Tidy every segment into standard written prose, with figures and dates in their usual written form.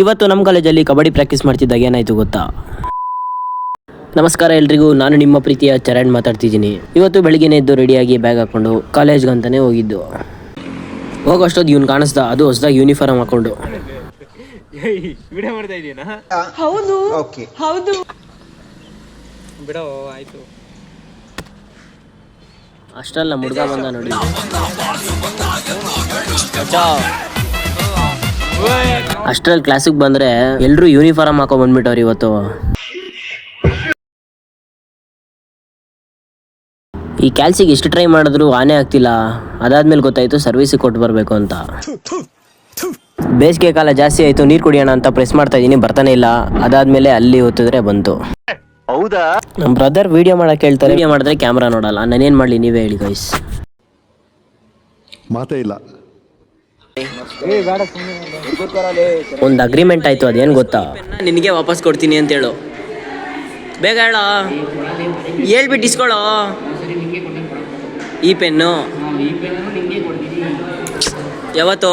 ಇವತ್ತು ನಮ್ಮ ಕಾಲೇಜಲ್ಲಿ ಕಬಡ್ಡಿ ಪ್ರಾಕ್ಟೀಸ್ ಮಾಡ್ತಿದ್ದಾಗ ಏನಾಯ್ತು ಗೊತ್ತಾ? ನಮಸ್ಕಾರ ಎಲ್ರಿಗೂ, ನಾನು ನಿಮ್ಮ ಪ್ರೀತಿಯ ಚರಣ್ ಮಾತಾಡ್ತಿದ್ದೀನಿ. ಇವತ್ತು ಬೆಳಿಗ್ಗೆನೇ ಎದ್ದು ರೆಡಿಯಾಗಿ ಬ್ಯಾಗ್ ಹಾಕೊಂಡು ಕಾಲೇಜ್ಗೆ ಅಂತಾನೆ ಹೋಗಿದ್ದು. ಹೋಗೋಷ್ಟೊತ್ತು ಇವ್ನು ಕಾಣಿಸ್ದ, ಅದು ಹೊಸದಾಗಿ ಯೂನಿಫಾರ್ಮ್ ಹಾಕೊಂಡು. ಅಷ್ಟಲ್ಲ ಮುಡ್ಗ ಬಂದ ನೋಡಿ. ಅಷ್ಟ್ರಲ್ಲಿ ಕ್ಲಾಸಿಗೆ ಬಂದ್ರೆ ಎಲ್ರು ಯೂನಿಫಾರ್ಮ್ ಹಾಕೋ ಬಂದ್ಬಿಟ್ಟವ್ರು ಇವತ್ತು. ಈ ಕ್ಯಾಲ್ಸಿಗೆ ಎಷ್ಟು ಟ್ರೈ ಮಾಡಿದ್ರು ಆನೆ ಆಗ್ತಿಲ್ಲ. ಅದಾದ್ಮೇಲೆ ಗೊತ್ತಾಯ್ತು ಸರ್ವಿಸಿಗೆ ಕೊಟ್ಟು ಬರಬೇಕು ಅಂತ. ಬೇಸಿಗೆ ಕಾಲ ಜಾಸ್ತಿ ಆಯ್ತು, ನೀರು ಕುಡಿಯೋಣ ಅಂತ ಪ್ರೆಸ್ ಮಾಡ್ತಾ ಇದೀನಿ, ಬರ್ತಾನೆ ಇಲ್ಲ. ಅದಾದ್ಮೇಲೆ ಅಲ್ಲಿ ಹೊತ್ತಿದ್ರೆ ಬಂತು. ಹೌದಾ? ನಮ್ಮ ಬ್ರದರ್ ವಿಡಿಯೋ ಮಾಡಕ್ಕೆ ಹೇಳ್ತಾರೆ, ವಿಡಿಯೋ ಮಾಡಿದ್ರೆ ಕ್ಯಾಮ್ರಾ ನೋಡಲ್ಲ. ನಾನೇನ್ ಮಾಡ್ಲಿ, ನೀವೇ ಹೇಳಿ ಗೈಸ್. ಮಾತೇ ಇಲ್ಲ. ಒಂದು ಅಗ್ರಿಮೆಂಟ್ ಆಯ್ತು, ಅದೇನು ಗೊತ್ತಾ? ನಿನಗೆ ವಾಪಸ್ ಕೊಡ್ತೀನಿ ಅಂತ ಹೇಳು. ಬೇಗ ಹೇಳ, ಹೇಳ್ಬಿಟ್ಟು ಇಸ್ಕೊಳ್ಳೋ ಈ ಪೆನ್ನು. ಯಾವತ್ತು?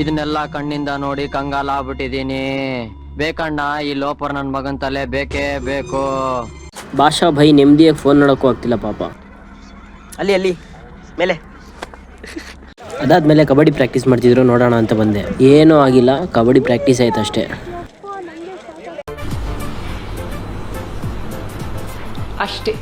ಇದನ್ನೆಲ್ಲ ಕಣ್ಣಿಂದ ನೋಡಿ ಕಂಗಾಲ ಆಗ್ಬಿಟ್ಟಿದೀನಿ. ಬೇಕಣ್ಣ, ಈ ಲೋಪರ್ ನನ್ನ ಮಗನ್ ತಲೆ ಬೇಕೇ ಬೇಕು. ಭಾಷಾ ಭೈ ನೆಮ್ಮದಿಯಾಗಿ ಫೋನ್ ನೋಡೋಕ್ಕೂ ಆಗ್ತಿಲ್ಲ ಪಾಪ. ಅಲ್ಲಿ ಮೇಲೆ. ಅದಾದ್ಮೇಲೆ ಕಬಡ್ಡಿ ಪ್ರಾಕ್ಟೀಸ್ ಮಾಡ್ತಿದ್ರು, ನೋಡೋಣ ಅಂತ ಬಂದೆ. ಏನೂ ಆಗಿಲ್ಲ, ಕಬಡ್ಡಿ ಪ್ರಾಕ್ಟೀಸ್ ಆಯ್ತು ಅಷ್ಟೇ. ಅಷ್ಟೇ.